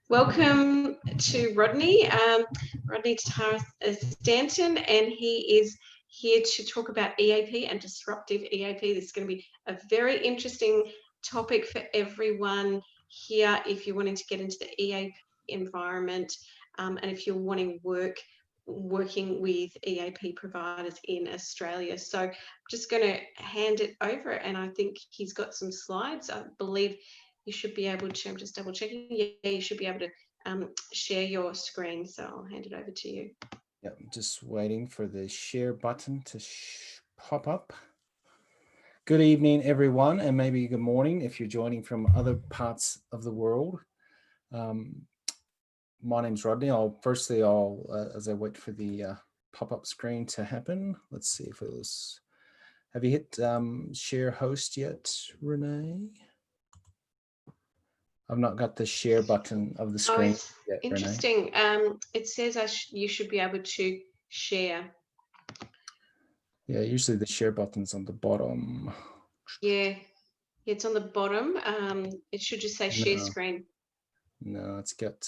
Welcome to Rodney, Rodney Tatara-Stanton, and he is here to talk about EAP and Disruptive EAP. This is going to be a very interesting topic for everyone here if you're wanting to get into the EAP environment and if you're wanting working with EAP providers in Australia. So I'm just going to hand it over, and I think he's got some slides. I believe you should be able to, I'm just double checking, yeah, you should be able to share your screen. So I'll hand it over to you. Yeah, I'm just waiting for the share button to pop up. Good evening, everyone, and maybe good morning if you're joining from other parts of the world. My name's Rodney. As I wait for the pop-up screen to happen, let's see if it was, have you hit share host yet, Renee? I've not got the share button of the screen yet, interesting. Renee. It says you should be able to share. Yeah, usually the share button's on the bottom. Yeah, it's on the bottom. It should just say share screen. No, it's got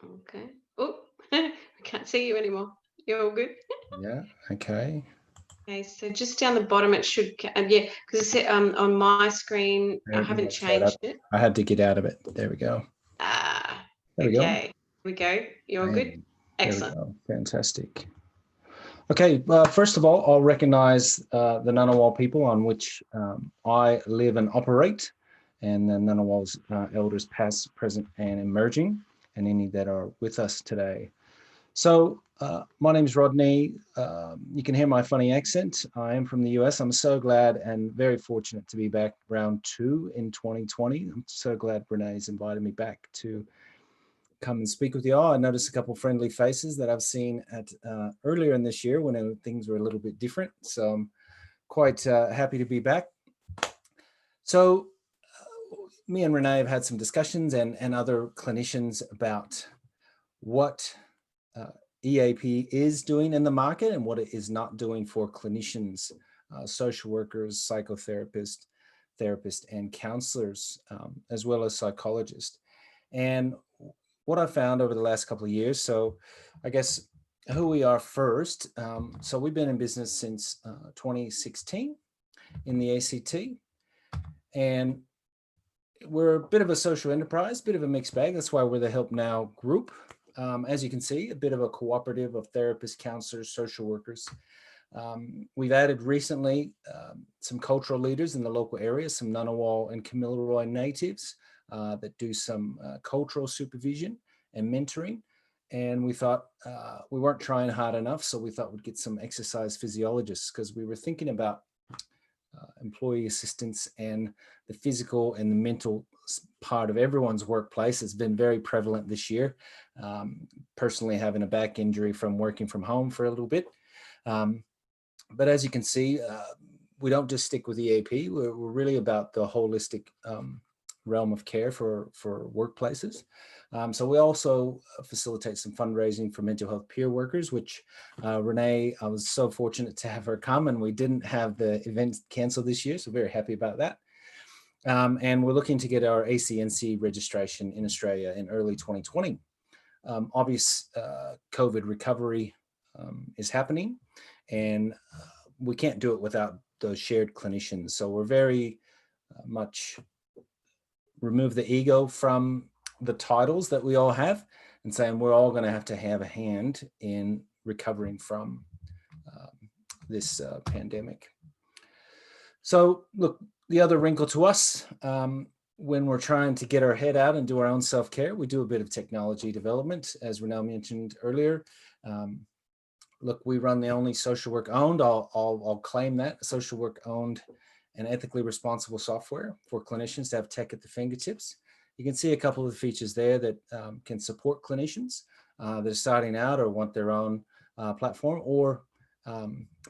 Okay. Oh, I can't see you anymore. You're all good. Yeah. Okay. Okay, so just down the bottom, it should, yeah, because it said on my screen, I haven't changed it. I had to get out of it. There we go. There we go. Here we go. You're good. Excellent. There we go. Fantastic. Okay, first of all, I'll recognize the Ngunnawal people on which I live and operate, and the Ngunnawal's elders past, present, and emerging, and any that are with us today. So my name's Rodney. You can hear my funny accent. I am from the US. I'm so glad and very fortunate to be back round 2 in 2020. I'm so glad Renee's invited me back to come and speak with you all. I noticed a couple of friendly faces that I've seen at earlier in this year when things were a little bit different. So I'm quite happy to be back. So me and Renee have had some discussions and other clinicians about what EAP is doing in the market and what it is not doing for clinicians, social workers, psychotherapists, therapists, and counselors, as well as psychologists. And what I found over the last couple of years, so I guess who we are first. So we've been in business since 2016 in the ACT, and we're a bit of a social enterprise, bit of a mixed bag. That's why we're the Help Now group. As you can see, a bit of a cooperative of therapists, counselors, social workers. We've added recently some cultural leaders in the local area, some Ngunnawal and Kamilaroi natives that do some cultural supervision and mentoring. And we thought we weren't trying hard enough, so we thought we'd get some exercise physiologists because we were thinking about employee assistance and the physical and the mental part of everyone's workplace has been very prevalent this year. Personally having a back injury from working from home for a little bit. But as you can see, we don't just stick with EAP. We're really about the holistic realm of care for workplaces. So we also facilitate some fundraising for mental health peer workers, which Renee, I was so fortunate to have her come, and we didn't have the event canceled this year, so very happy about that. And we're looking to get our ACNC registration in Australia in early 2020. Obvious COVID recovery is happening, and we can't do it without those shared clinicians. So we're very much remove the ego from the titles that we all have and saying we're all going to have a hand in recovering from this pandemic. So look, the other wrinkle to us, when we're trying to get our head out and do our own self-care, we do a bit of technology development, as Renelle mentioned earlier. Look, we run the only social work owned, I'll claim that, social work owned and ethically responsible software for clinicians to have tech at the fingertips. You can see a couple of the features there that can support clinicians that are starting out or want their own platform, or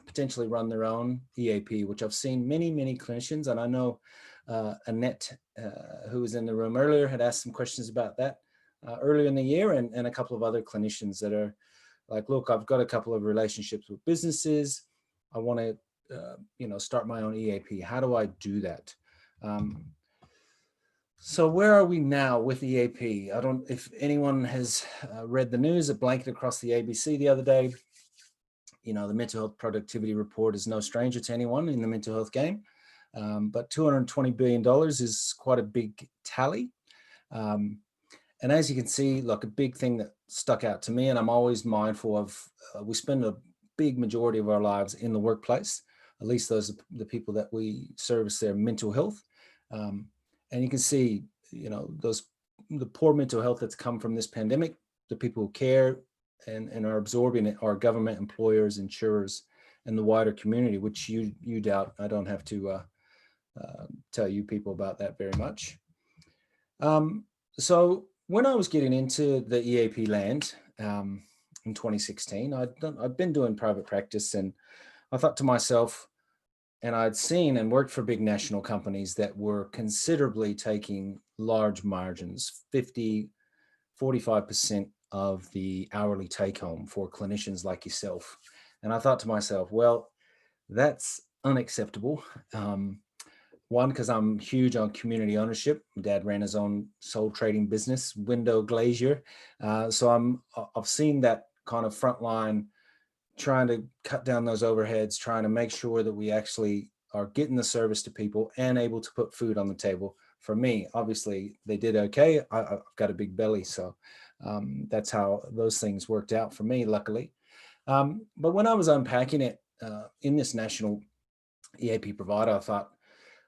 potentially run their own EAP, which I've seen many clinicians. And I know Annette, who was in the room earlier, had asked some questions about that earlier in the year, and a couple of other clinicians that are like, look, I've got a couple of relationships with businesses. I want to start my own EAP. How do I do that? So where are we now with EAP? I don't, if anyone has read the news, it blanketed across the ABC the other day. You know, the mental health productivity report is no stranger to anyone in the mental health game. But $220 billion is quite a big tally. And as you can see, look, a big thing that stuck out to me, and I'm always mindful of, we spend a big majority of our lives in the workplace, at least those are the people that we service their mental health. And you can see, you know, the poor mental health that's come from this pandemic, the people who care and are absorbing it are government, employers, insurers, and the wider community, which you doubt. I don't have to tell you people about that very much. So when I was getting into the EAP land in 2016, I'd been doing private practice, and I thought to myself, and I'd seen and worked for big national companies that were considerably taking large margins, 50, 45% of the hourly take home for clinicians like yourself. And I thought to myself, well, that's unacceptable. One, because I'm huge on community ownership. My dad ran his own sole trading business, window glazier. So I've seen that kind of frontline, trying to cut down those overheads, trying to make sure that we actually are getting the service to people and able to put food on the table. For me, obviously, they did okay. I've got a big belly, so that's how those things worked out for me, luckily. But when I was unpacking it in this national EAP provider, I thought,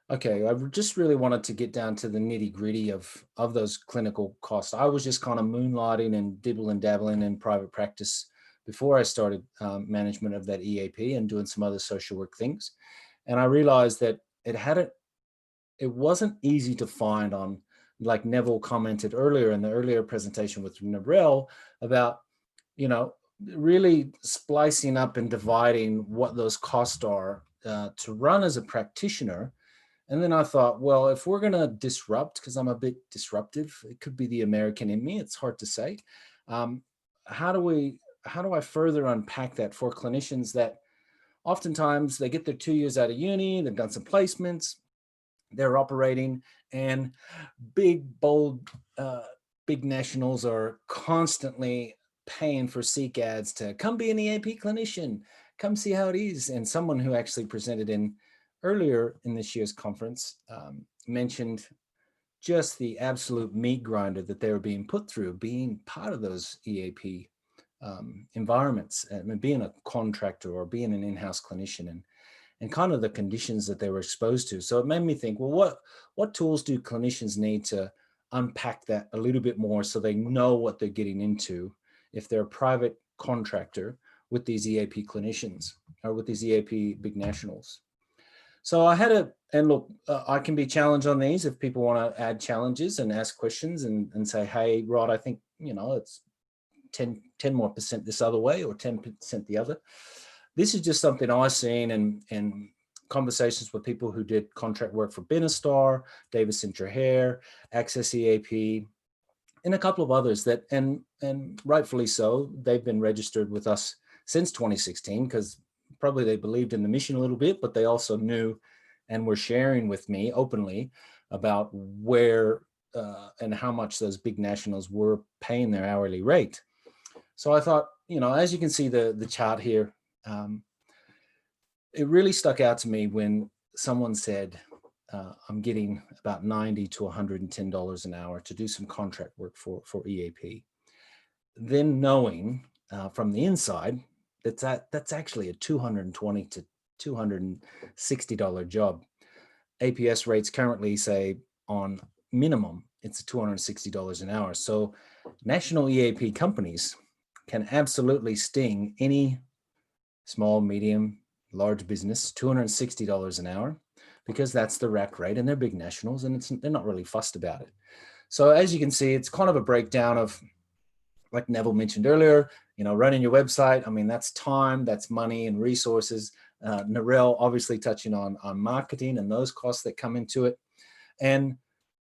okay, I just really wanted to get down to the nitty gritty of those clinical costs. I was just kind of moonlighting and dibble and dabbling in private practice before I started management of that EAP and doing some other social work things. And I realized that it wasn't easy to find on, like Neville commented earlier in the earlier presentation with Narelle about, you know, really splicing up and dividing what those costs are to run as a practitioner. And then I thought, well, if we're going to disrupt, because I'm a bit disruptive, it could be the American in me, it's hard to say. How do I further unpack that for clinicians that oftentimes they get their 2 years out of uni, they've done some placements, they're operating, and big, bold, big nationals are constantly paying for Seek ads to come be an EAP clinician, come see how it is. And someone who actually presented earlier in this year's conference mentioned just the absolute meat grinder that they were being put through, being part of those EAP environments, and being a contractor or being an in-house clinician, and kind of the conditions that they were exposed to. So it made me think, well, what tools do clinicians need to unpack that a little bit more so they know what they're getting into if they're a private contractor with these EAP clinicians or with these EAP big nationals? So I had and look, I can be challenged on these if people want to add challenges and ask questions and say, hey, Rod, I think, you know, it's 10 more percent this other way or 10% the other. This is just something I've seen in conversations with people who did contract work for Benistar, Davis and Trahair, Access EAP, and a couple of others that, and rightfully so, they've been registered with us since 2016 because probably they believed in the mission a little bit, but they also knew and were sharing with me openly about where and how much those big nationals were paying their hourly rate. So I thought, you know, as you can see the chart here, it really stuck out to me when someone said, I'm getting about $90 to $110 an hour to do some contract work for EAP. Then knowing from the inside that's actually a $220 to $260 job. APS rates currently say on minimum, it's $260 an hour. So national EAP companies can absolutely sting any small, medium, large business $260 an hour because that's the rack rate, and they're big nationals and they're not really fussed about it. So as you can see, it's kind of a breakdown of, like Neville mentioned earlier, you know, running your website. I mean, that's time, that's money and resources. Narelle obviously touching on marketing and those costs that come into it. And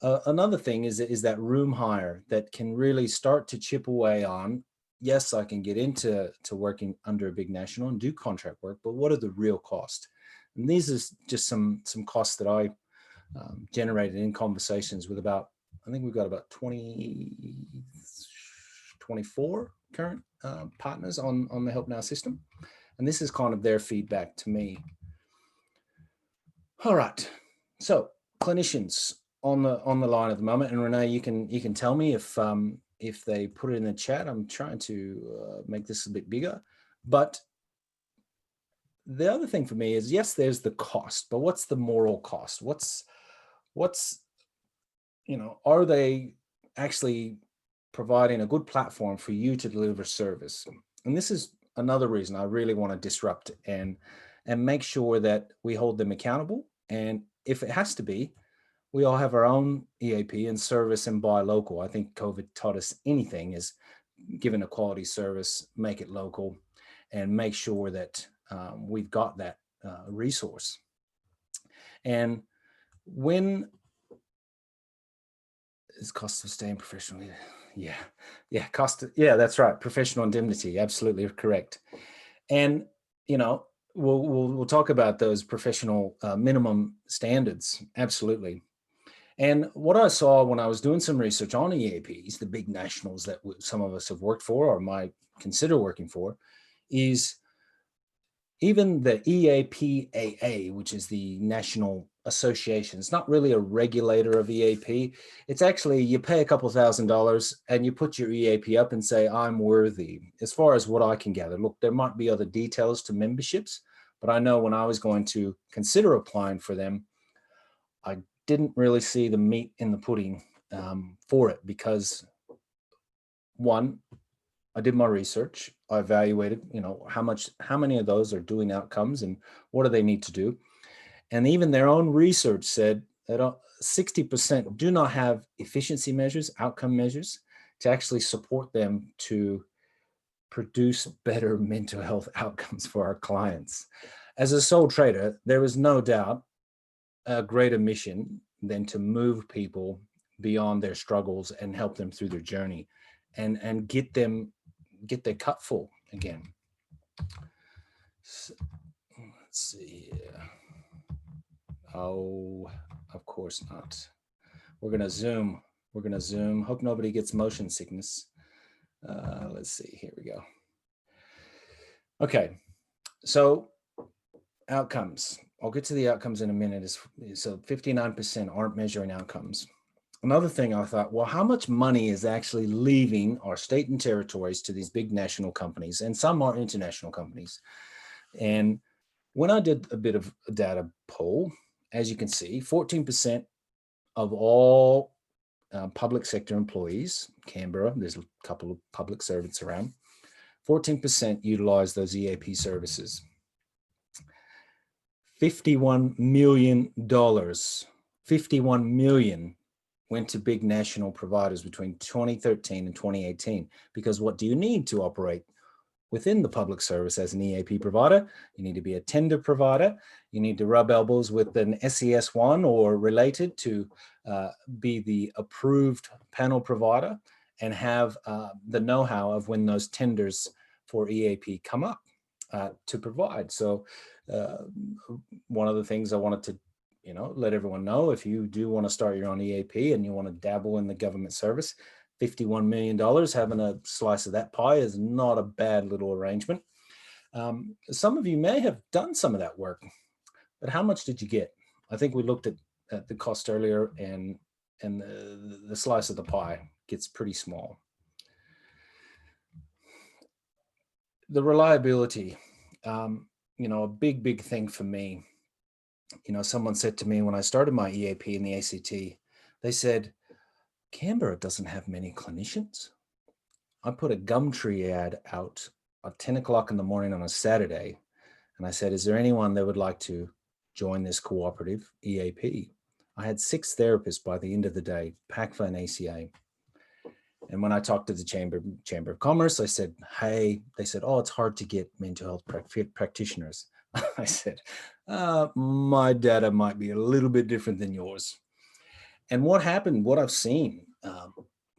another thing is that room hire that can really start to chip away on, yes, I can get into working under a big national and do contract work, but what are the real costs? And these are just some costs that I generated in conversations with about I think we've got about 24 current partners on the Help Now system. And this is kind of their feedback to me. All right, so clinicians on the line at the moment, and Renee, you can tell me if they put it in the chat. I'm trying to make this a bit bigger, but the other thing for me is, yes, there's the cost, but what's the moral cost? What's are they actually providing a good platform for you to deliver service? And this is another reason I really want to disrupt and make sure that we hold them accountable. And if it has to be, we all have our own EAP and service and buy local. I think COVID taught us anything is given a quality service, make it local, and make sure that we've got that resource. And when is cost of staying professionally? Yeah, that's right. Professional indemnity, absolutely correct. And we'll talk about those professional minimum standards, absolutely. And what I saw when I was doing some research on EAPs, the big nationals that some of us have worked for or might consider working for, is even the EAPAA, which is the national association. It's not really a regulator of EAP. It's actually, you pay a couple $1,000s and you put your EAP up and say, I'm worthy. As far as what I can gather, look, there might be other details to memberships, but I know when I was going to consider applying for them, I didn't really see the meat in the pudding for it because, one, I did my research. I evaluated, how many of those are doing outcomes and what do they need to do? And even their own research said that 60% do not have efficiency measures, outcome measures, to actually support them to produce better mental health outcomes for our clients. As a sole trader, there is no doubt a greater mission than to move people beyond their struggles and help them through their journey and get their cup full again. So, let's see here. Oh, of course not. We're gonna zoom. Hope nobody gets motion sickness. Let's see, here we go. Okay, so outcomes. I'll get to the outcomes in a minute. So 59% aren't measuring outcomes. Another thing I thought, well, how much money is actually leaving our state and territories to these big national companies, and some are international companies. And when I did a bit of a data poll, as you can see, 14% of all public sector employees, Canberra, there's a couple of public servants around, 14% utilize those EAP services. $51 million, 51 million went to big national providers between 2013 and 2018. Because what do you need to operate within the public service as an EAP provider? You need to be a tender provider. You need to rub elbows with an SES1 or related to be the approved panel provider and have the know-how of when those tenders for EAP come up to provide. So one of the things I wanted to let everyone know, if you do want to start your own EAP and you want to dabble in the government service, $51 million, having a slice of that pie is not a bad little arrangement. Some of you may have done some of that work, but how much did you get? I think we looked at the cost earlier, and the slice of the pie gets pretty small. The reliability, a big thing for me. Someone said to me when I started my EAP in the ACT, they said, Canberra doesn't have many clinicians. I put a Gumtree ad out at 10 o'clock in the morning on a Saturday. And I said, is there anyone that would like to join this cooperative EAP? I had 6 therapists by the end of the day, PACFA and ACA. And when I talked to the Chamber of Commerce, I said, hey, they said, oh, it's hard to get mental health practitioners. I said, my data might be a little bit different than yours. And what happened, what I've seen,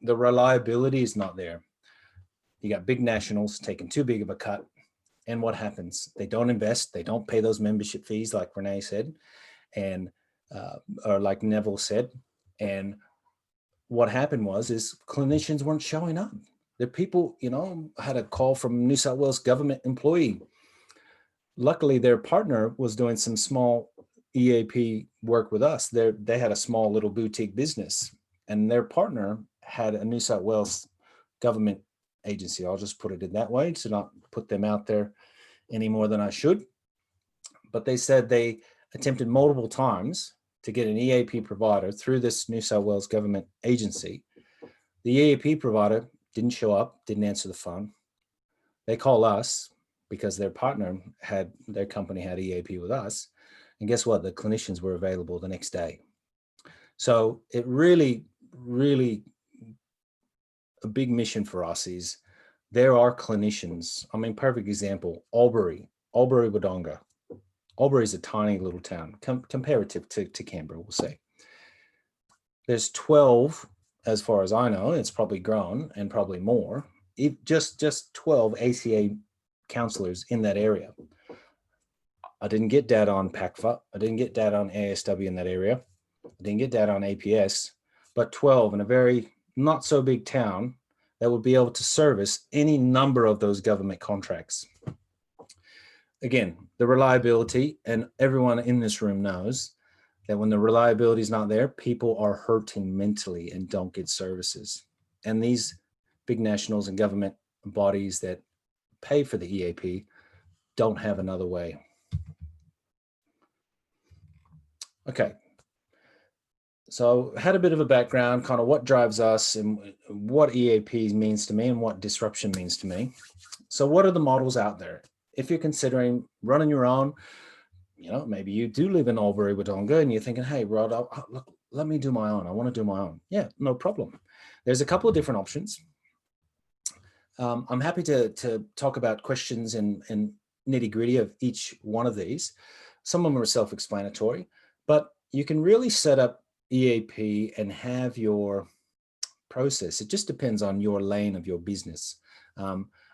the reliability is not there. You got big nationals taking too big of a cut. And what happens? They don't invest. They don't pay those membership fees like Renee said, and or like Neville said. And what happened is clinicians weren't showing up. The people, had a call from New South Wales government employee. Luckily, their partner was doing some small EAP work with us. They had a small little boutique business, and their partner had a New South Wales government agency. I'll just put it in that way to not put them out there any more than I should. But they said they attempted multiple times to get an EAP provider through this New South Wales government agency. The EAP provider didn't show up, didn't answer the phone. They call us because their company had EAP with us. And guess what? The clinicians were available the next day. So it really, really, a big mission for us is there are clinicians. I mean, perfect example, Albury Wodonga. Albury is a tiny little town, comparative to Canberra, we'll say. There's 12, as far as I know, it's probably grown and probably more, just 12 ACA counselors in that area. I didn't get data on PACFA. I didn't get data on ASW in that area. I didn't get data on APS, but 12 in a very not so big town that would be able to service any number of those government contracts. Again, the reliability, and everyone in this room knows that when the reliability is not there, people are hurting mentally and don't get services. And these big nationals and government bodies that pay for the EAP don't have another way. Okay. So I had a bit of a background, kind of what drives us and what EAP means to me and what disruption means to me. So what are the models out there? If you're considering running your own, maybe you do live in Albury Wodonga and you're thinking, hey, Rod, look, let me do my own. I want to do my own. Yeah, no problem. There's a couple of different options. I'm happy to talk about questions and nitty gritty of each one of these. Some of them are self-explanatory, but you can really set up EAP and have your process. It just depends on your lane of your business.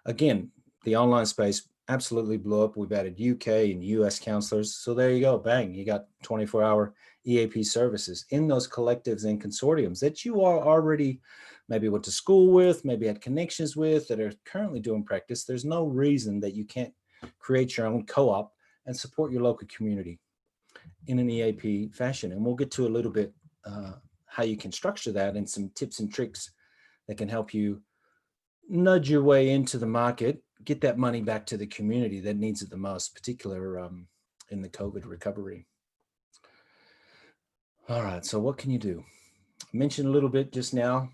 Again, the online space absolutely blew up. We've added UK and US counselors. So there you go, bang, you got 24-hour EAP services in those collectives and consortiums that you are already maybe went to school with, maybe had connections with, that are currently doing practice. There's no reason that you can't create your own co-op and support your local community in an EAP fashion. And we'll get to a little bit how you can structure that and some tips and tricks that can help you nudge your way into the market, get that money back to the community that needs it the most, particularly in the COVID recovery. All right, so what can you do? I mentioned a little bit just now,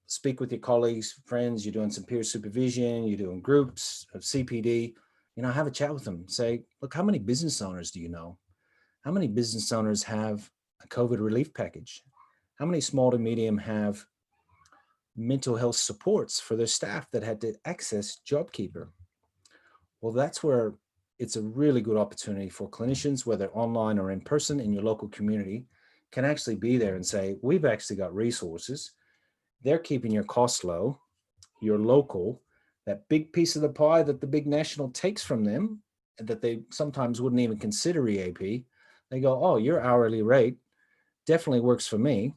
speak with your colleagues, friends, you're doing some peer supervision, you're doing groups of CPD, have a chat with them. Say, look, how many business owners do you know? How many business owners have a COVID relief package? How many small to medium have mental health supports for their staff that had to access JobKeeper? Well, that's where it's a really good opportunity for clinicians, whether online or in person in your local community, can actually be there and say, we've actually got resources. They're keeping your costs low. You're local. That big piece of the pie that the big national takes from them, that they sometimes wouldn't even consider EAP, they go, oh, your hourly rate definitely works for me.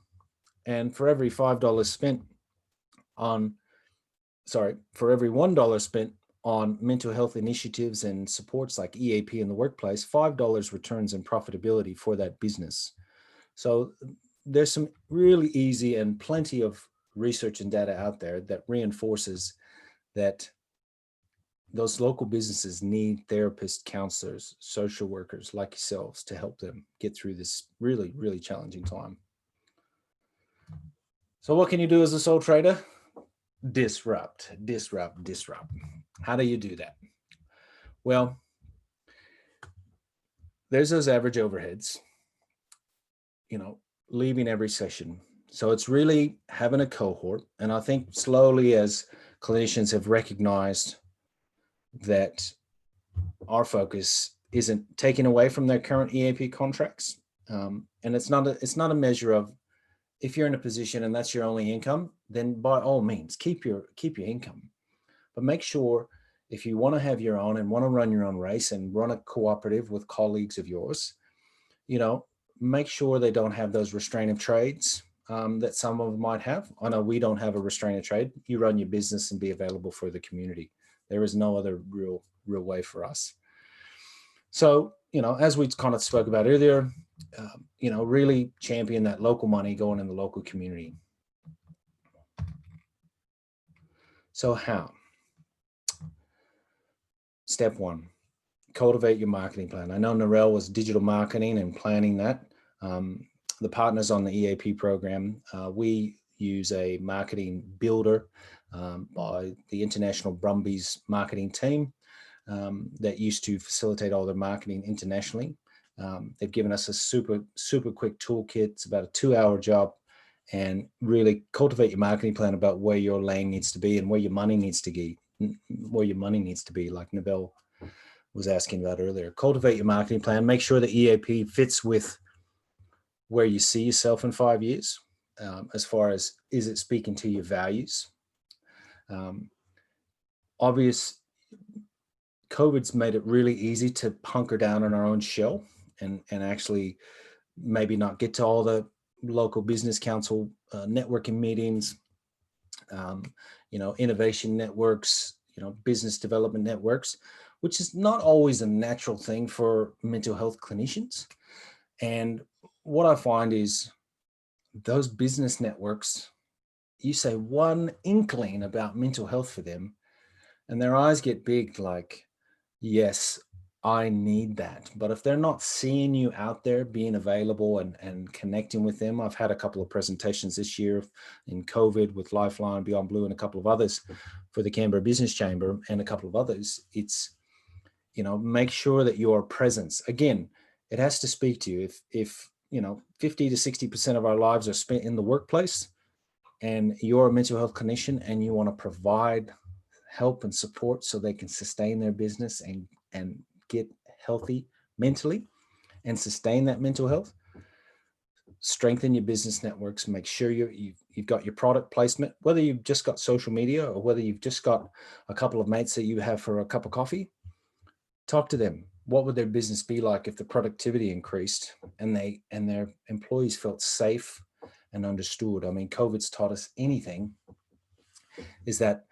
And for every $5 spent for every $1 spent on mental health initiatives and supports like EAP in the workplace, $5 returns in profitability for that business. So there's some really easy and plenty of research and data out there that reinforces that those local businesses need therapists, counselors, social workers like yourselves to help them get through this really, really challenging time. So what can you do as a sole trader? Disrupt. How do you do that? Well, there's those average overheads, leaving every session. So it's really having a cohort. And I think slowly as clinicians have recognized that our focus isn't taken away from their current EAP contracts. And it's not a measure of, if you're in a position and that's your only income, then by all means, keep your income. But make sure if you want to have your own and want to run your own race and run a cooperative with colleagues of yours, make sure they don't have those restraint of trades. that some of them might have. I know we don't have a restraint of trade. You run your business and be available for the community. There is no other real way for us. So, as we kind of spoke about earlier, really champion that local money going in the local community. So how? Step one, cultivate your marketing plan. I know Narelle was digital marketing and planning that. The partners on the EAP program, we use a marketing builder by the International Brumbies marketing team that used to facilitate all their marketing internationally. They've given us a super quick toolkit. It's about a 2-hour job, and really cultivate your marketing plan about where your lane needs to be and where your money needs to be, like Nabel was asking about earlier. Cultivate your marketing plan. Make sure the EAP fits with where you see yourself in 5 years, as far as, is it speaking to your values? Obvious, COVID's made it really easy to hunker down in our own shell and actually maybe not get to all the local business council networking meetings, innovation networks, business development networks, which is not always a natural thing for mental health clinicians. And what I find is those business networks, you say one inkling about mental health for them, and their eyes get big like, yes, I need that. But if they're not seeing you out there being available and connecting with them, I've had a couple of presentations this year in COVID with Lifeline, Beyond Blue, and a couple of others for the Canberra Business Chamber and a couple of others. It's, make sure that your presence, again, it has to speak to you. If 50 to 60% of our lives are spent in the workplace, and you're a mental health clinician and you want to provide help and support so they can sustain their business and get healthy mentally and sustain that mental health, strengthen your business networks, make sure you've got your product placement, whether you've just got social media or whether you've just got a couple of mates that you have for a cup of coffee. Talk to them. What would their business be like if the productivity increased and their employees felt safe and understood? I mean, COVID's taught us anything, is that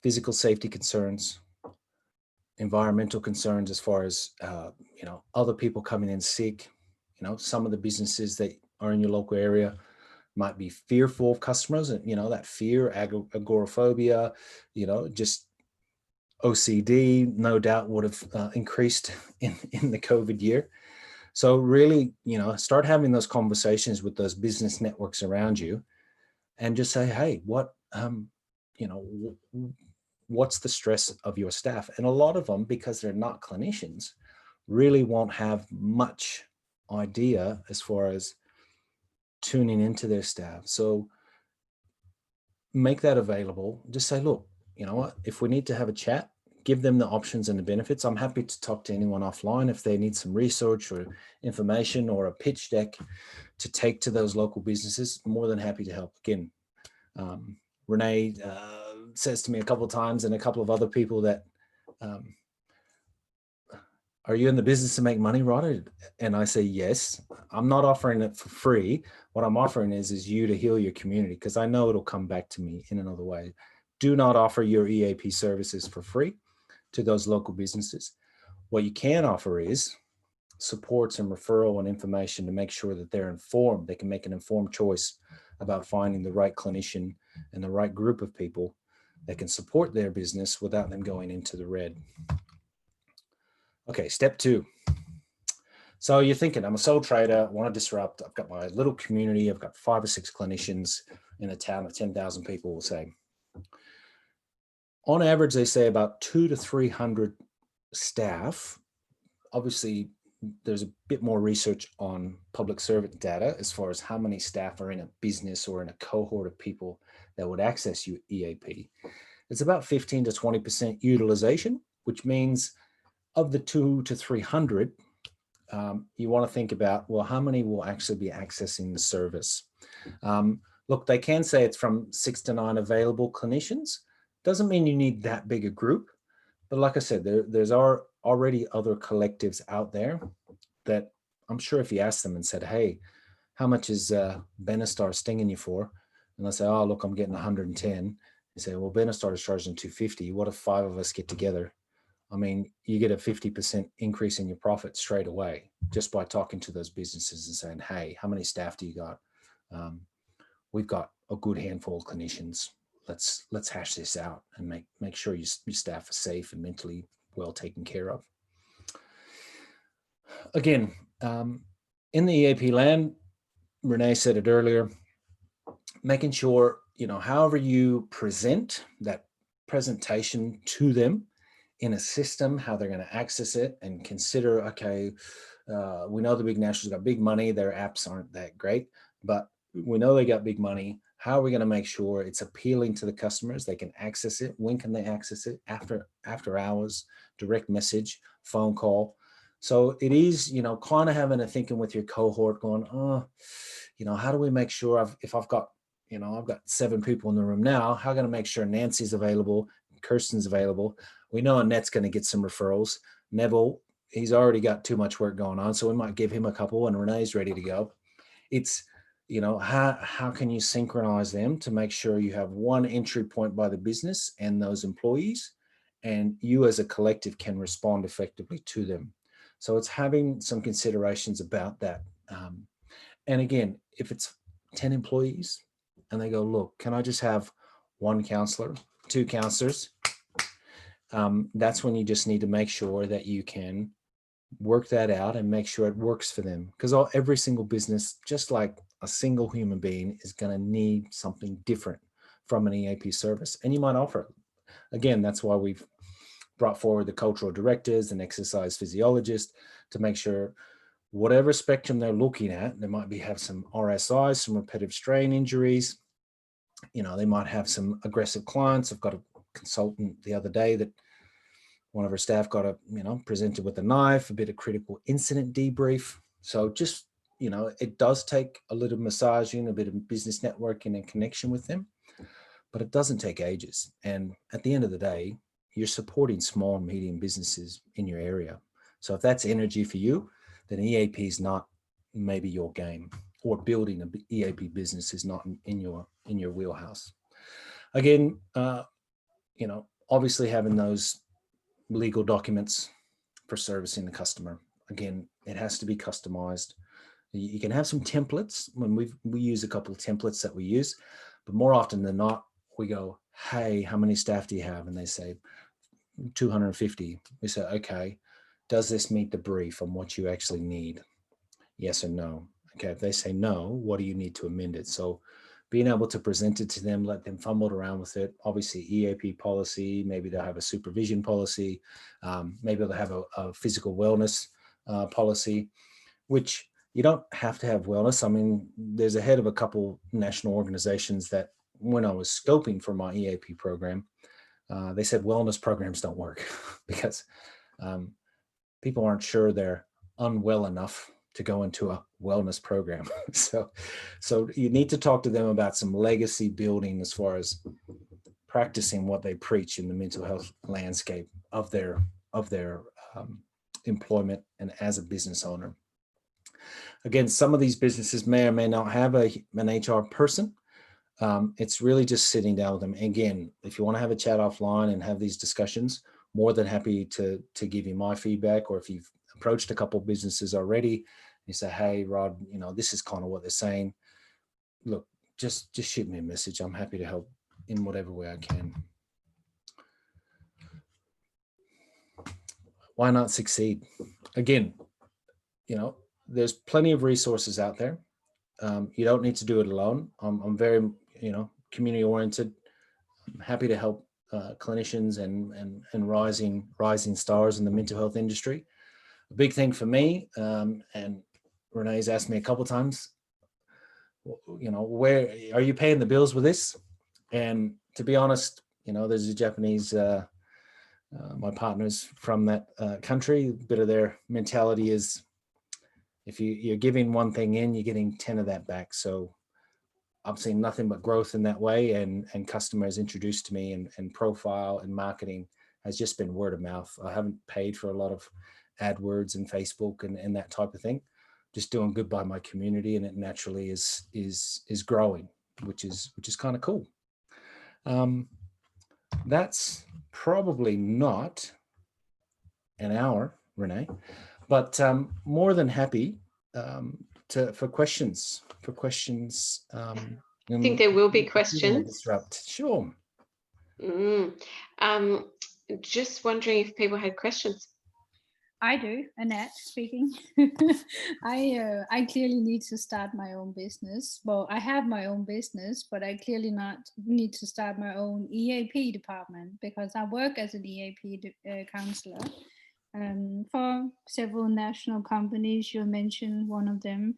physical safety concerns, environmental concerns as far as, other people coming in sick, some of the businesses that are in your local area might be fearful of customers, and, that fear, agoraphobia, just OCD, no doubt would have increased in the COVID year. So really, start having those conversations with those business networks around you and just say, hey, what's the stress of your staff? And a lot of them, because they're not clinicians, really won't have much idea as far as tuning into their staff. So make that available. Just say, look, you know what, if we need to have a chat, give them the options and the benefits. I'm happy to talk to anyone offline if they need some research or information or a pitch deck to take to those local businesses. More than happy to help. Again, Renee says to me a couple of times, and a couple of other people, that are you in the business to make money, Rod? And I say, yes. I'm not offering it for free. What I'm offering is you to heal your community, because I know it'll come back to me in another way. Do not offer your EAP services for free to those local businesses. What you can offer is supports and referral and information to make sure that they're informed. They can make an informed choice about finding the right clinician and the right group of people that can support their business without them going into the red. Okay, step 2. So you're thinking, I'm a sole trader, I want to disrupt. I've got my little community. I've got 5 or 6 clinicians in a town of 10,000 people, we'll say. On average, they say about 200 to 300 staff. Obviously, there's a bit more research on public servant data as far as how many staff are in a business or in a cohort of people that would access EAP. It's about 15 to 20% utilization, which means of the 200 to 300, you want to think about, well, how many will actually be accessing the service? Look, they can say it's from 6 to 9 available clinicians. Doesn't mean you need that big a group. But like I said, there's already other collectives out there that I'm sure if you ask them and said, hey, how much is Benestar stinging you for? And I say, oh, look, I'm getting 110. You say, well, Benestar is charging 250. What if 5 of us get together? I mean, you get a 50% increase in your profit straight away just by talking to those businesses and saying, hey, how many staff do you got? We've got a good handful of clinicians. Let's hash this out and make sure your staff are safe and mentally well taken care of. Again, in the EAP land, Renee said it earlier, making sure, however you present that presentation to them in a system, how they're going to access it and consider, okay, we know the big nationals got big money, their apps aren't that great, but we know they got big money. How are we going to make sure it's appealing to the customers? They can access it. When can they access it? After hours, direct message, phone call. So it is, kind of having a thinking with your cohort going, how do we make sure if I've got 7 people in the room now, how am I going to make sure Nancy's available, Kirsten's available? We know Annette's going to get some referrals. Neville, he's already got too much work going on, so we might give him a couple, and Renee's ready to go. It's, how can you synchronize them to make sure you have one entry point by the business and those employees, and you as a collective can respond effectively to them. So it's having some considerations about that. And again, if it's 10 employees and they go, look, can I just have 1 counselor, 2 counselors? That's when you just need to make sure that you can work that out and make sure it works for them. Because every single business, just like a single human being, is going to need something different from an EAP service. And you might offer it. Again, that's why we've brought forward the cultural directors and exercise physiologists to make sure whatever spectrum they're looking at, they might have some RSIs, some repetitive strain injuries. They might have some aggressive clients. I've got a consultant the other day that one of her staff got presented with a knife, a bit of critical incident debrief. So just, it does take a little massaging, a bit of business networking and connection with them, but it doesn't take ages. And at the end of the day, you're supporting small and medium businesses in your area. So if that's energy for you, then EAP is not maybe your game, or building an EAP business is not in your wheelhouse. Again, obviously having those legal documents for servicing the customer. Again, it has to be customized. You can have some templates. When we use a couple of templates that we use, but more often than not, we go, hey, how many staff do you have? And they say 250. We say, okay, does this meet the brief on what you actually need? Yes or no. Okay, if they say no, what do you need to amend it? So being able to present it to them, let them fumble around with it. Obviously, EAP policy, maybe they'll have a supervision policy, maybe they'll have a physical wellness policy, which you don't have to have wellness. I mean, there's a head of a couple national organizations that when I was scoping for my EAP program, they said wellness programs don't work because people aren't sure they're unwell enough to go into a wellness program. So you need to talk to them about some legacy building as far as practicing what they preach in the mental health landscape of their employment and as a business owner. Again, some of these businesses may or may not have an HR person. It's really just sitting down with them. Again, if you want to have a chat offline and have these discussions, more than happy to give you my feedback. Or if you've approached a couple of businesses already, you say, hey, Rod, this is kind of what they're saying. Look, just shoot me a message. I'm happy to help in whatever way I can. Why not succeed? Again, there's plenty of resources out there. You don't need to do it alone. I'm very, community oriented. I'm happy to help clinicians and rising stars in the mental health industry. A big thing for me, and Renee's asked me a couple of times, where are you paying the bills with this? And to be honest, there's a Japanese, my partner's from that country. A bit of their mentality is, if you're giving one thing in, you're getting 10 of that back. So I've seen nothing but growth in that way, and customers introduced to me and profile and marketing has just been word of mouth. I haven't paid for a lot of AdWords and Facebook and that type of thing, just doing good by my community, and it naturally is growing, which is kind of cool. That's probably not an hour, Renee, but more than happy for questions. I think there will be questions. Disrupt, sure. Just wondering if people had questions. I do, Annette speaking. I clearly need to start my own business. Well, I have my own business, but I clearly not need to start my own EAP department, because I work as an EAP counselor for several national companies. You mentioned one of them,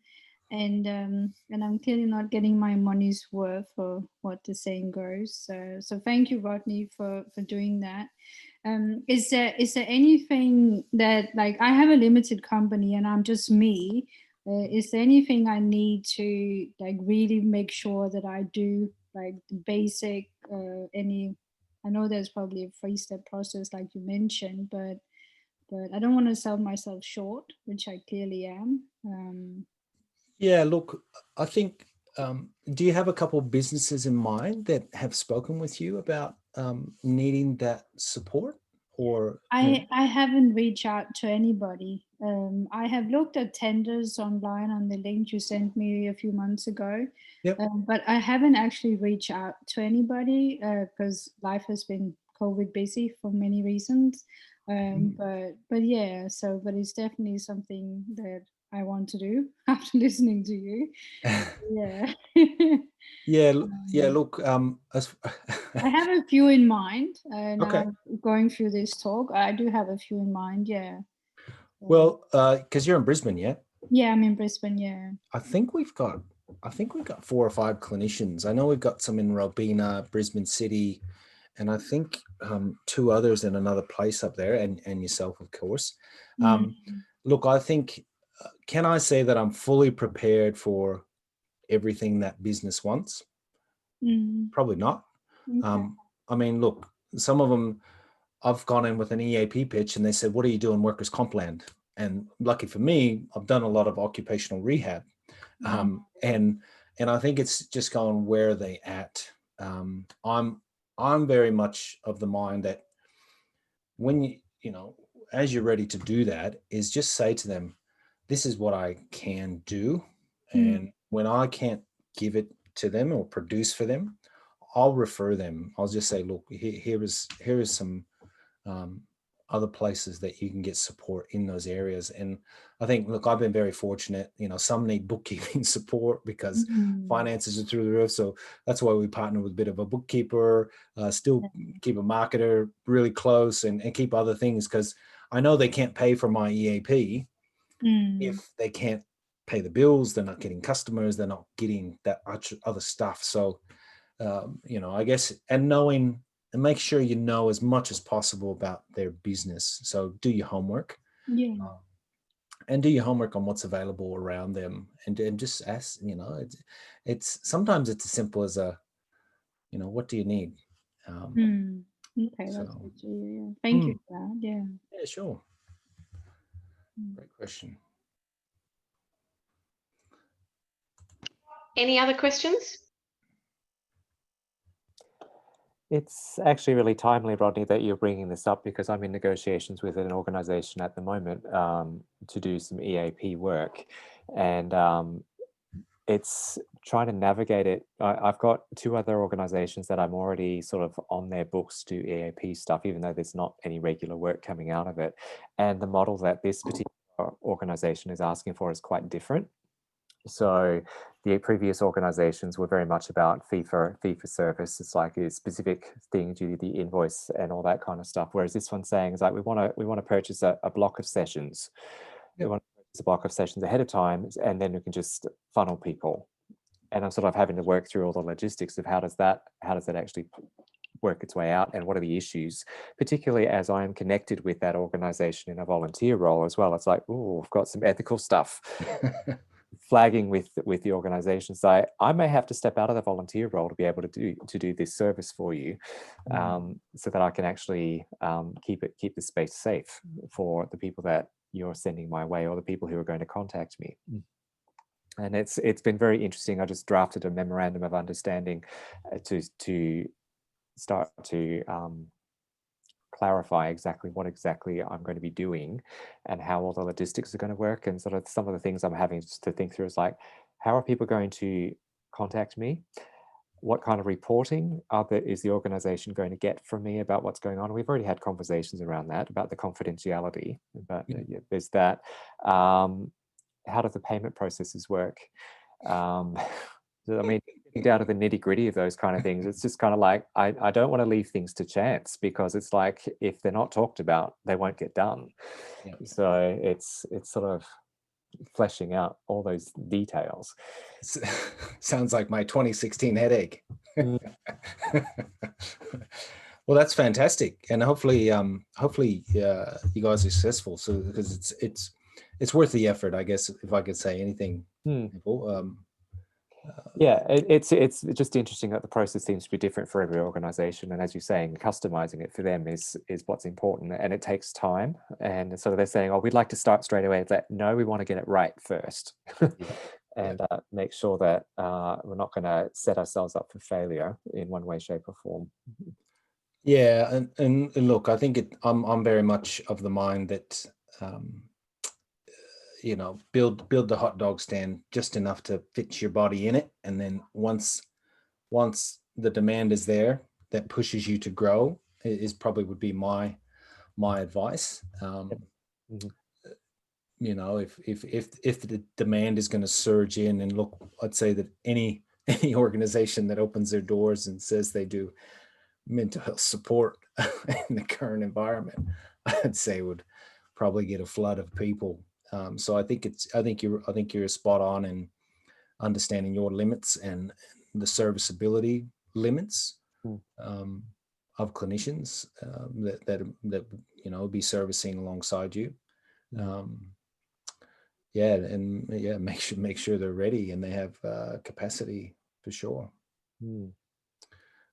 and I'm clearly not getting my money's worth, for what the saying goes. So thank you, Rodney, for doing that. Is there anything that, like, I have a limited company and I'm just me? Is there anything I need to, like, really make sure that I do, like, the basic I know there's probably a 3-step process like you mentioned, but I don't want to sell myself short, which I clearly am. Yeah, look, I think, do you have a couple of businesses in mind that have spoken with you about needing that support? Or I haven't reached out to anybody. I have looked at tenders online on the link you sent me a few months ago. Yep. But I haven't actually reached out to anybody because life has been COVID busy for many reasons. But yeah, but it's definitely something that I want to do after listening to you. Yeah. yeah, look, I have a few in mind, and okay. going through this talk, I do have a few in mind. Yeah. Well, because you're in Brisbane, yeah? Yeah, I'm in Brisbane. Yeah. I think we've got 4 or 5 clinicians. I know we've got some in Robina, Brisbane City, and I think 2 others in another place up there, and yourself, of course. Look, I think, can I say that I'm fully prepared for everything that business wants? Probably not. Okay. I mean, look, some of them, I've gone in with an EAP pitch and they said, what are you doing workers' comp land? And lucky for me, I've done a lot of occupational rehab. And I think it's just going, where are they at? I'm very much of the mind that when you know, as you're ready to do that, is just say to them, this is what I can do. And when I can't give it to them or produce for them, I'll refer them. I'll just say, look, here is some other places that you can get support in those areas. And I think, look, I've been very fortunate. You know, some need bookkeeping support because finances are through the roof. So that's why we partner with a bit of a bookkeeper, still keep a marketer really close, and keep other things, because I know they can't pay for my EAP if they can't pay the bills. They're not getting customers. They're not getting that other stuff. So, you know, I guess, and knowing, and make sure you know as much as possible about their business. So do your homework, and do your homework on what's available around them, and just ask. You know, it's sometimes it's as simple as you know, what do you need? Okay, so, that's good. Yeah. Thank you for that. Yeah. Yeah, sure. Great question. Any other questions? It's actually really timely, Rodney, that you're bringing this up, because I'm in negotiations with an organization at the moment to do some EAP work, and it's trying to navigate it. I've got 2 other organizations that I'm already sort of on their books to EAP stuff, even though there's not any regular work coming out of it. And the model that this particular organization is asking for is quite different. So the previous organizations were very much about fee for service. It's like a specific thing, you do the invoice and all that kind of stuff. Whereas this one's saying is like, we want to purchase a block of sessions. We want to purchase a block of sessions ahead of time, and then we can just funnel people. And I'm sort of having to work through all the logistics of how does that actually work its way out, and what are the issues, particularly as I am connected with that organization in a volunteer role as well. It's like, oh, I've got some ethical stuff flagging with the organization. So I may have to step out of the volunteer role to be able to do this service for you, so that I can actually keep the space safe for the people that you're sending my way, or the people who are going to contact me. And it's been very interesting. I just drafted a memorandum of understanding to start to clarify exactly what I'm going to be doing and how all the logistics are going to work. And sort of some of the things I'm having to think through is like, how are people going to contact me? What kind of reporting is the organization going to get from me about what's going on? We've already had conversations around that, about the confidentiality, but yeah, there's that. How do the payment processes work? I mean, down to the nitty gritty of those kind of things, it's just kind of like, I don't want to leave things to chance, because it's like, if they're not talked about, they won't get done. Yeah. So it's sort of fleshing out all those details. Sounds like my 2016 headache. Well, that's fantastic, and hopefully you guys are successful. So, because it's worth the effort, I guess, if I could say anything. Yeah, it's just interesting that the process seems to be different for every organization, and as you're saying, customizing it for them is what's important, and it takes time. And so they're saying, oh, we'd like to start straight away. It's like, no, we want to get it right first. And make sure that we're not going to set ourselves up for failure in one way, shape, or form. Yeah, and look, I think I'm very much of the mind that build the hot dog stand just enough to fit your body in it, and then once the demand is there, that pushes you to grow is probably would be my advice. If the demand is going to surge in, and look, I'd say that any organization that opens their doors and says they do mental health support in the current environment, I'd say would probably get a flood of people. So I think you're spot on in understanding your limits and the serviceability limits of clinicians that be servicing alongside you. Make sure they're ready and they have capacity for sure.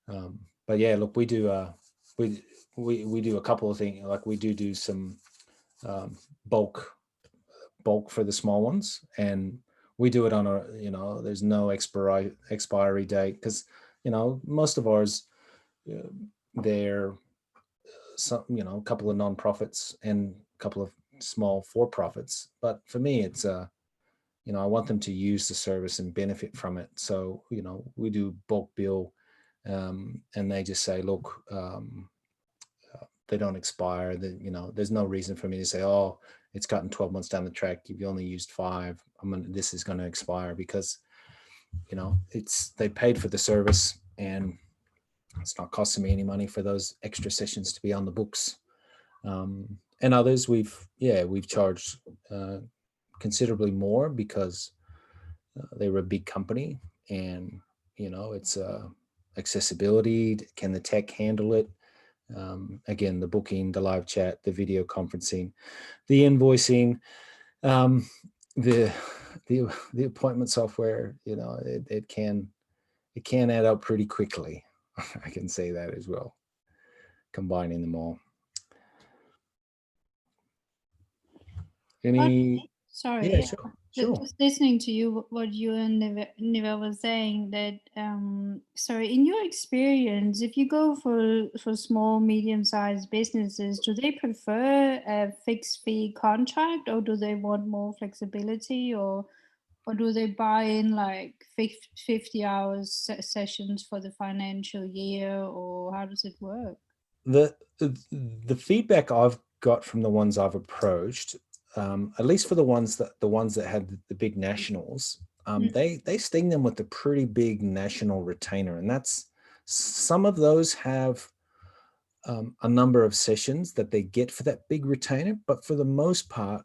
But yeah, look, we do a couple of things. Like we do some bulk for the small ones, and we do it on there's no expiry date, because most of ours they're some a couple of non-profits and a couple of small for-profits, but for me it's I want them to use the service and benefit from it. So we do bulk bill, and they just say, look, they don't expire. There's no reason for me to say, oh, it's gotten 12 months down the track, you've only used 5, this is going to expire, because they paid for the service and it's not costing me any money for those extra sessions to be on the books. And others we've charged considerably more, because they were a big company, and it's accessibility. Can the tech handle it? Again, the booking, the live chat, the video conferencing, the invoicing, the appointment software. It can add up pretty quickly. I can say that as well, combining them all. Sorry. Yeah, sure. Just listening to you, what you and Nivel was saying, that in your experience, if you go for small, medium-sized businesses, do they prefer a fixed fee contract, or do they want more flexibility, or do they buy in like 50 hours sessions for the financial year, or how does it work? The feedback I've got from the ones I've approached, at least for the ones that had the big nationals, they sting them with a pretty big national retainer, and that's, some of those have a number of sessions that they get for that big retainer, but for the most part,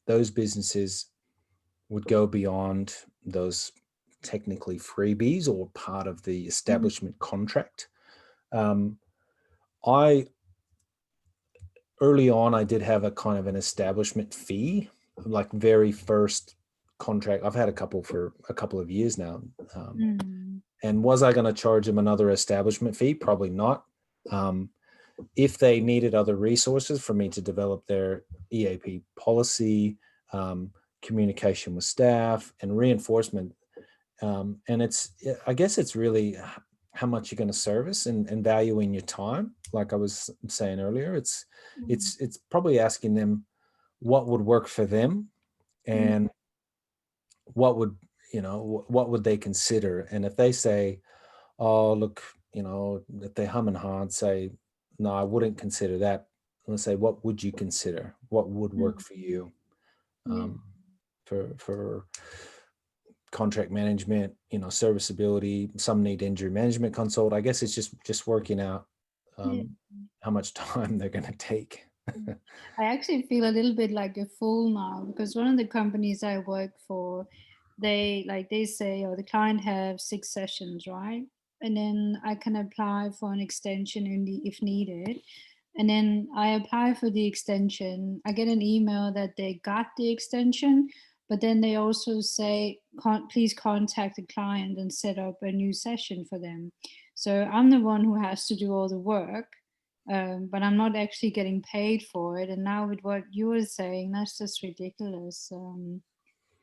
those businesses would go beyond those technically freebies or part of the establishment contract. Early on, I did have a kind of an establishment fee, like very first contract. I've had a couple for a couple of years now. And was I going to charge them another establishment fee? Probably not. if they needed other resources for me to develop their EAP policy, communication with staff, and reinforcement. And I guess it's really how much you're going to service and valuing your time. Like I was saying earlier, it's probably asking them what would work for them, and what would they consider. And if they say, oh, look, if they hum and ha and say, no, I wouldn't consider that. Let's say, what would you consider? What would work for you? For contract management, serviceability, some need injury management consult. I guess it's just working out how much time they're going to take. I actually feel a little bit like a fool now, because one of the companies I work for, they say, oh, the client have 6 sessions, right? And then I can apply for an extension if needed. And then I apply for the extension. I get an email that they got the extension, but then they also say, please contact the client and set up a new session for them. So I'm the one who has to do all the work, but I'm not actually getting paid for it. And now with what you were saying, that's just ridiculous.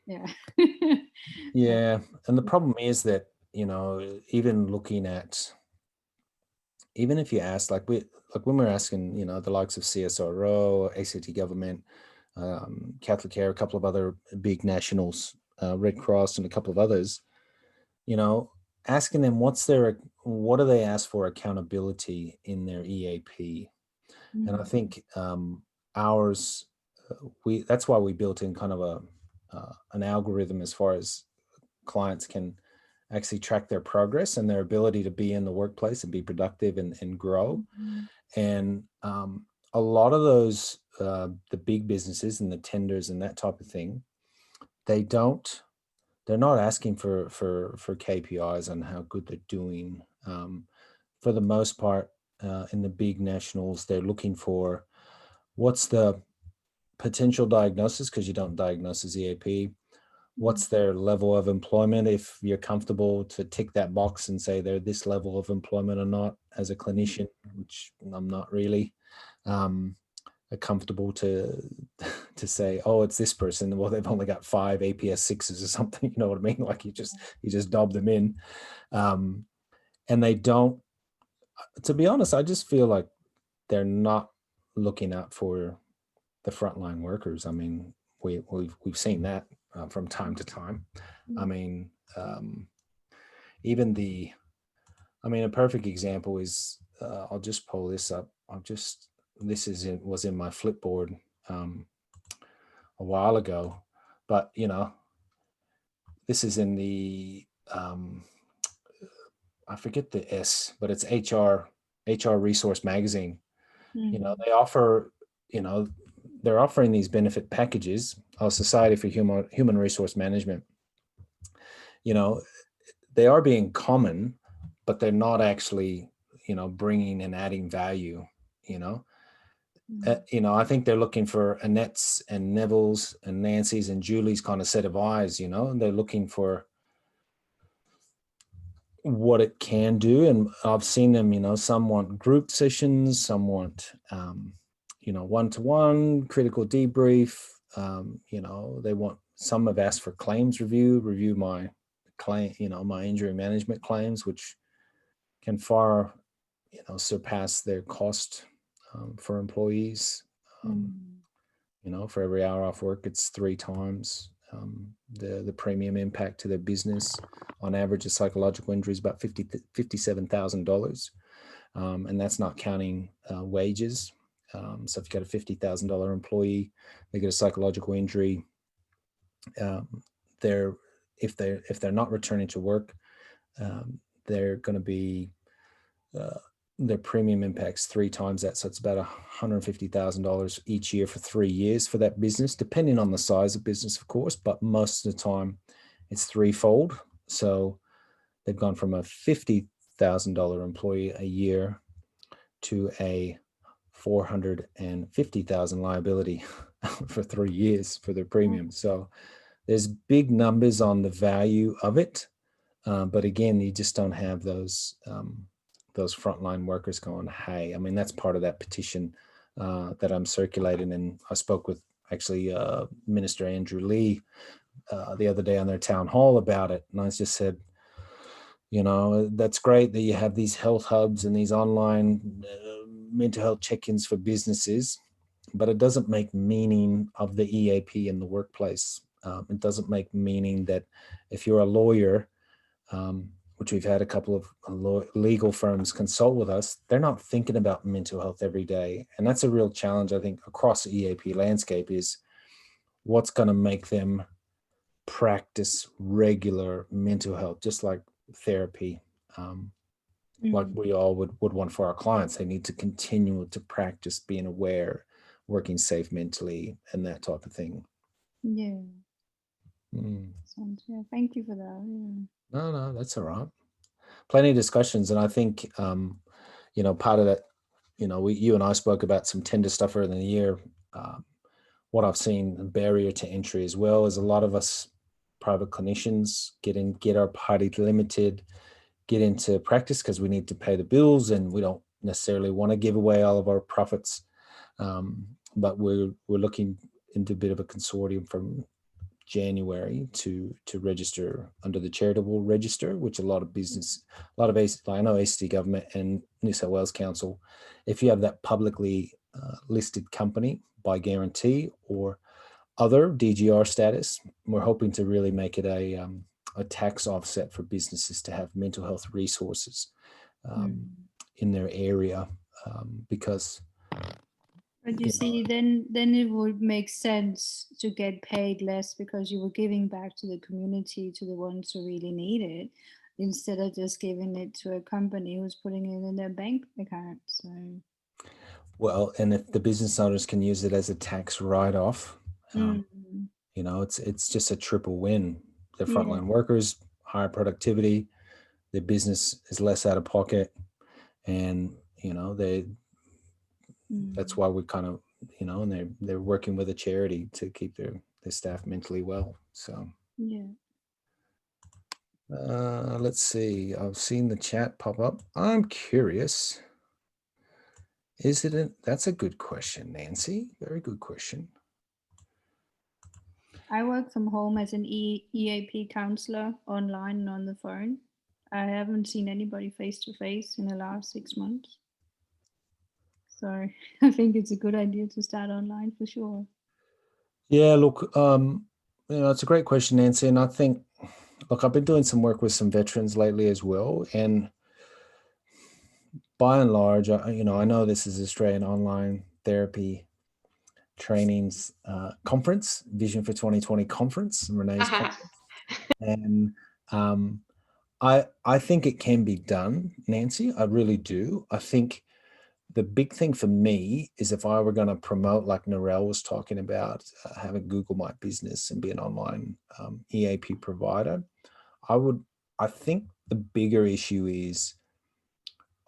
Yeah. Yeah. And the problem is that, even looking at, even if you ask, like when we're asking, the likes of CSRO, ACT government, Catholic Care, a couple of other big nationals, Red Cross and a couple of others, asking them what do they ask for accountability in their EAP. And I think ours, that's why we built in kind of an algorithm as far as clients can actually track their progress and their ability to be in the workplace and be productive and grow. And a lot of those, the big businesses and the tenders and that type of thing, they're not asking for KPIs on how good they're doing. For the most part, in the big nationals, they're looking for what's the potential diagnosis, because you don't diagnose as EAP. What's their level of employment, if you're comfortable to tick that box and say they're this level of employment or not as a clinician, which I'm not really comfortable to say, oh, it's this person. Well, they've only got 5 APS 6s or something, you know what I mean? Like you just dob them in. And they don't, to be honest, I just feel like they're not looking out for the frontline workers. I mean, we've seen that from time to time. I mean, a perfect example is, I'll just pull this up. Was in my Flipboard a while ago, but this is in the, I forget the S, but it's HR Resource Magazine. They offer, they're offering these benefit packages of Society for Human Resource Management. They are being common, but they're not actually, bringing and adding value. I think they're looking for Annette's and Neville's and Nancy's and Julie's kind of set of eyes. And they're looking for what it can do. And I've seen them, some want group sessions, some want, one-to-one critical debrief. They want, some have asked for claims review my claim, my injury management claims, which can far, surpass their cost for employees. For every hour off work, it's 3 times the premium impact to their business. On average, a psychological injury is about $57,000, and that's not counting wages. So if you've got a $50,000 employee, they get a psychological injury. If they're not returning to work, they're going to be their premium impacts 3 times that. So it's about $150,000 each year for 3 years for that business, depending on the size of business, of course, but most of the time it's threefold. So they've gone from a $50,000 employee a year to a $450,000 liability for 3 years for their premium. So there's big numbers on the value of it. But again, you just don't have those those frontline workers going, hey, I mean, that's part of that petition that I'm circulating. And I spoke with actually Minister Andrew Lee the other day on their town hall about it. And I just said, you know, that's great that you have these health hubs and these online mental health check-ins for businesses, but it doesn't make meaning of the EAP in the workplace. It doesn't make meaning that if you're a lawyer, which we've had a couple of legal firms consult with us, they're not thinking about mental health every day. And that's a real challenge, I think, across the EAP landscape, is what's going to make them practice regular mental health, just like therapy, like we all would want for our clients. They need to continue to practice being aware, working safe mentally, and that type of thing. Yeah. Yeah. Thank you for that. Yeah. No, that's all right. Plenty of discussions, and I think you know, part of that, you know, you and I spoke about some tender stuff earlier in the year. What I've seen, a barrier to entry as well, is a lot of us private clinicians get our party limited, get into practice because we need to pay the bills, and we don't necessarily want to give away all of our profits. But we're looking into a bit of a consortium from January to register under the charitable register, which a lot of I know ACT government and New South Wales Council, if you have that publicly listed company by guarantee or other DGR status, we're hoping to really make it a tax offset for businesses to have mental health resources in their area, because. But you see, then it would make sense to get paid less because you were giving back to the community, to the ones who really need it, instead of just giving it to a company who's putting it in their bank account. So. Well, and if the business owners can use it as a tax write-off, you know, it's just a triple win. The frontline workers, higher productivity, their business is less out of pocket, and you know that's why we kind of, you know, and they're working with a charity to keep their staff mentally well. So yeah. Let's see. I've seen the chat pop up. I'm curious. That's a good question, Nancy. Very good question. I work from home as an EAP counselor online and on the phone. I haven't seen anybody face to face in the last 6 months. So I think it's a good idea to start online for sure. Yeah, look, you know, it's a great question, Nancy. And I think, look, I've been doing some work with some veterans lately as well. And by and large, you know, I know this is Australian Online Therapy Trainings Conference, Vision for 2020 Conference, Renee's conference. And I think it can be done, Nancy. I really do. I think the big thing for me is if I were going to promote, like Narelle was talking about, having Google My Business and be an online EAP provider, I think the bigger issue is,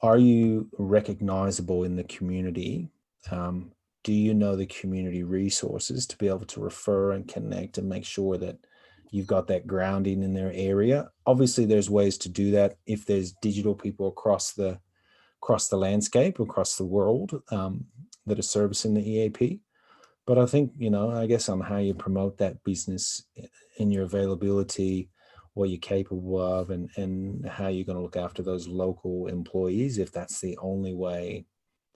are you recognizable in the community? Do you know the community resources to be able to refer and connect and make sure that you've got that grounding in their area? Obviously, there's ways to do that if there's digital people across the landscape, across the world, that are servicing the EAP. But I think, you know, I guess on how you promote that business in your availability, what you're capable of, and how you're going to look after those local employees, if that's the only way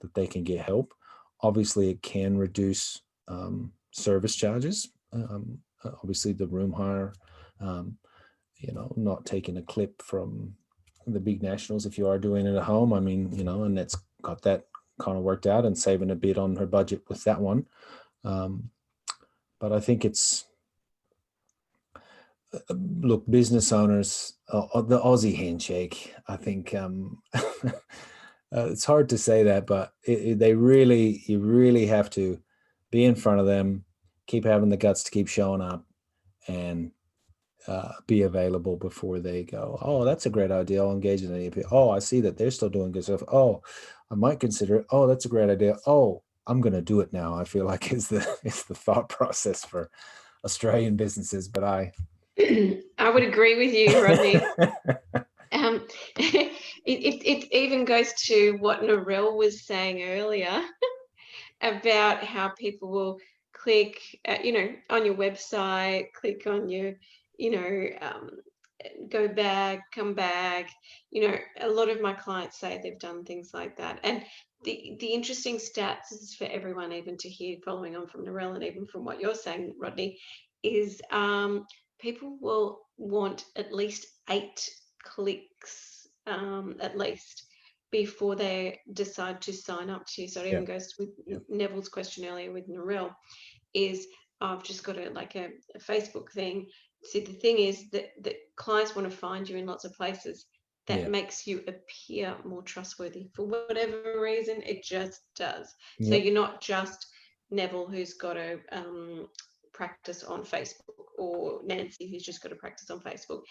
that they can get help. Obviously, it can reduce service charges. Obviously, the room hire, you know, not taking a clip from the big nationals if you are doing it at home. I mean, you know, and that's got that kind of worked out and saving a bit on her budget with that one. But I think it's, look, business owners, the Aussie handshake, I think it's hard to say that, but you really have to be in front of them, keep having the guts to keep showing up, and be available before they go, oh, that's a great idea, I'll engage in an EAP. Oh, I see that they're still doing good stuff. Oh, I might consider it. Oh, that's a great idea. Oh, I'm going to do it now. I feel like is the thought process for Australian businesses, but I would agree with you, Rodney. it even goes to what Narelle was saying earlier about how people will click, on your website, click on your, go back, come back. A lot of my clients say they've done things like that. And the interesting stats is for everyone, even to hear, following on from Narelle and even from what you're saying, Rodney, is people will want at least 8 clicks, at least, before they decide to sign up to you. So it even goes with Neville's question earlier with Narelle, is I've just got a Facebook thing. See, the thing is that clients want to find you in lots of places. That makes you appear more trustworthy. For whatever reason, it just does. So you're not just Neville, who's got to practice on Facebook, or Nancy, who's just got to practice on Facebook.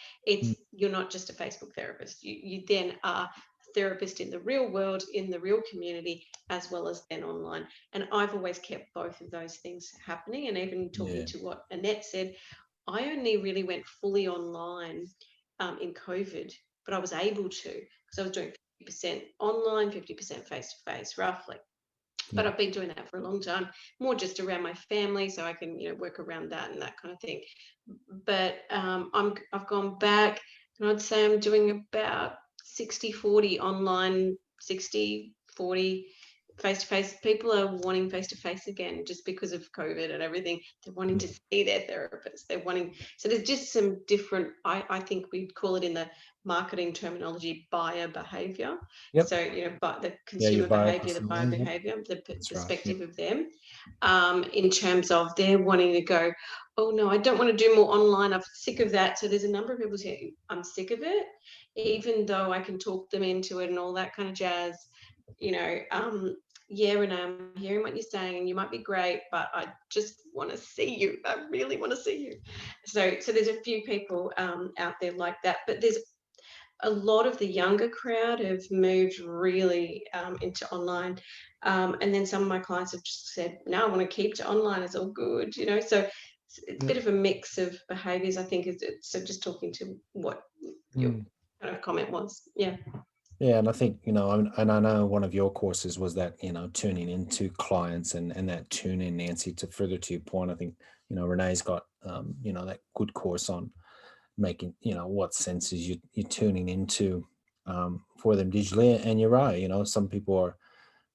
You're not just a Facebook therapist. You then are a therapist in the real world, in the real community, as well as then online. And I've always kept both of those things happening. And even talking to what Annette said, I only really went fully online in COVID, but I was able to, because I was doing 50% online, 50% face-to-face, roughly. But I've been doing that for a long time, more just around my family, so I can, work around that and that kind of thing. But I've gone back, and I'd say I'm doing about 60-40 online, 60-40 face-to-face. People are wanting face-to-face again just because of COVID and everything. They're wanting to see their therapist. So there's just some different, I think we'd call it in the marketing terminology, buyer behavior. So, but the consumer behavior, the buyer behavior, the perspective of them, in terms of they're wanting to go, oh no, I don't want to do more online. I'm sick of that. So there's a number of people saying, I'm sick of it, even though I can talk them into it and all that kind of jazz. Renee, I'm hearing what you're saying, and you might be great, but I just want to see you. I really want to see you. So there's a few people out there like that, but there's a lot of the younger crowd have moved really into online. And then some of my clients have just said, no, I want to keep to online. It's all good, So it's a bit of a mix of behaviors, I think. So just talking to what your kind of comment was. Yeah. Yeah, and I think, and I know one of your courses was that, tuning into clients and that tune in, Nancy, to further to your point. I think, Renee's got, that good course on making, what senses you're tuning into for them digitally. And you're right, some people are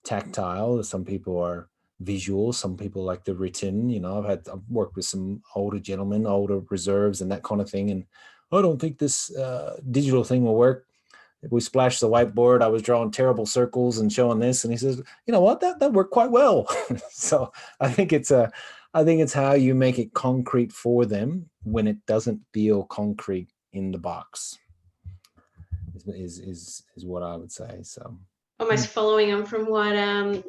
tactile, some people are visual, some people like the written. I've worked with some older gentlemen, older reserves and that kind of thing. And I don't think this digital thing will work. We splashed the whiteboard. I was drawing terrible circles and showing this, and he says, "You know what? That worked quite well." So I think it's how you make it concrete for them when it doesn't feel concrete in the box. Is what I would say. So almost following on from what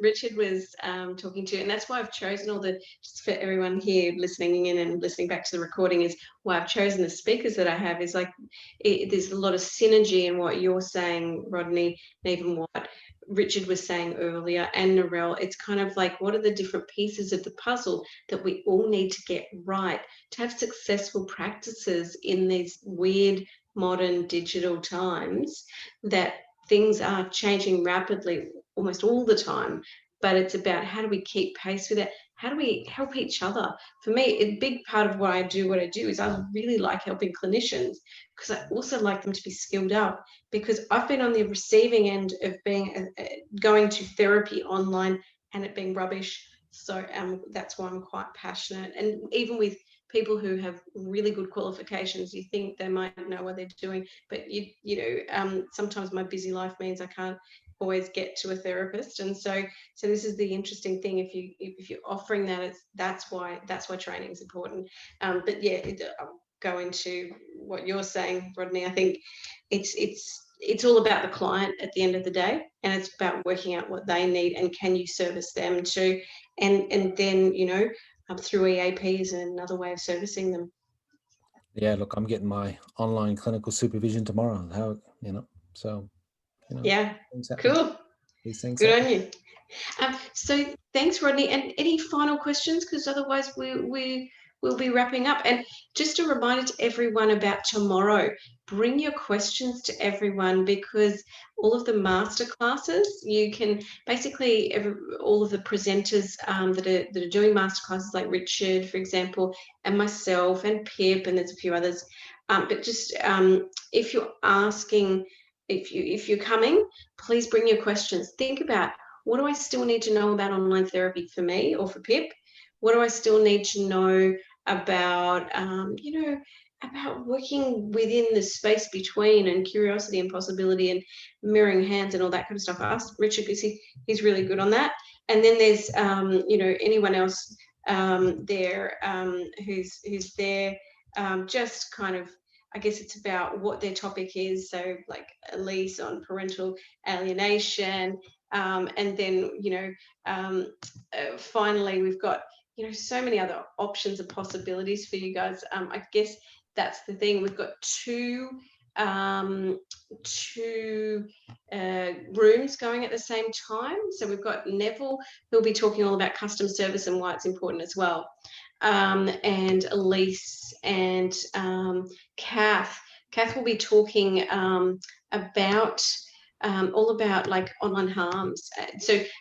Richard was talking to, and that's why I've chosen just for everyone here listening in and listening back to the recording, is why I've chosen the speakers that I have. Is there's a lot of synergy in what you're saying, Rodney, and even what Richard was saying earlier, and Narelle. It's kind of like, what are the different pieces of the puzzle that we all need to get right to have successful practices in these weird modern digital times that things are changing rapidly almost all the time, but it's about how do we keep pace with it? How do we help each other? For me, a big part of what I do is I really like helping clinicians, because I also like them to be skilled up, because I've been on the receiving end of being going to therapy online and it being rubbish. So that's why I'm quite passionate. And even with people who have really good qualifications, you think they might know what they're doing, but sometimes my busy life means I can't always get to a therapist. And so this is the interesting thing. If you're offering that, that's why training is important. But yeah, I'll go into what you're saying, Rodney. I think it's all about the client at the end of the day, and it's about working out what they need and can you service them too, and then through EAP is another way of servicing them. Yeah, look, I'm getting my online clinical supervision tomorrow. Yeah, cool. These things good happen. On you. So thanks, Rodney. And any final questions? Because otherwise we we'll be wrapping up. And just a reminder to everyone about tomorrow, bring your questions to everyone, because all of the masterclasses, you can basically, all of the presenters that are doing masterclasses, like Richard, for example, and myself and Pip, and there's a few others. But just if you're asking, if you're coming, please bring your questions. Think about, what do I still need to know about online therapy for me or for Pip? What do I still need to know about, you know, about working within the space between, and curiosity and possibility and mirroring hands and all that kind of stuff? Ask Richard, because he's really good on that. And then there's, you know, anyone else there who's there, just kind of, I guess it's about what their topic is. So like Elise on parental alienation, and then, you know, finally we've got, you know, so many other options and possibilities for you guys. I guess that's the thing. We've got two rooms going at the same time. So we've got Neville, who'll be talking all about custom service and why it's important as well. And Elise and Kath will be talking about all about like online harms,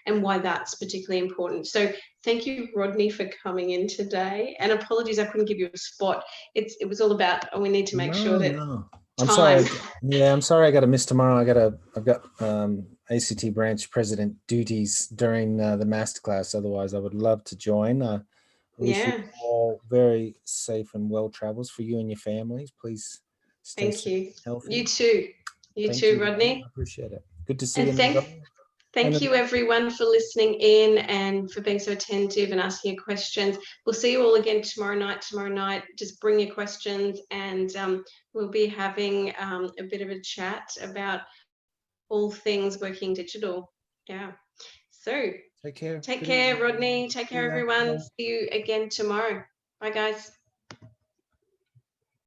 and why that's particularly important. So thank you, Rodney, for coming in today, and apologies I couldn't give you a spot. It was all about, we need to make sure that I'm sorry. Yeah, I'm sorry I got to miss tomorrow. I've got ACT branch president duties during the masterclass. Otherwise, I would love to join. I wish you all very safe and well travels for you and your families. Please stay safe, healthy. You too. You too, Rodney. I appreciate it. Good to see you. Thank you, everyone, for listening in and for being so attentive and asking your questions. We'll see you all again tomorrow night. Just bring your questions, and we'll be having a bit of a chat about all things working digital. Yeah. So take care. Take care, Rodney. Take care, everyone. See you again tomorrow. Bye, guys.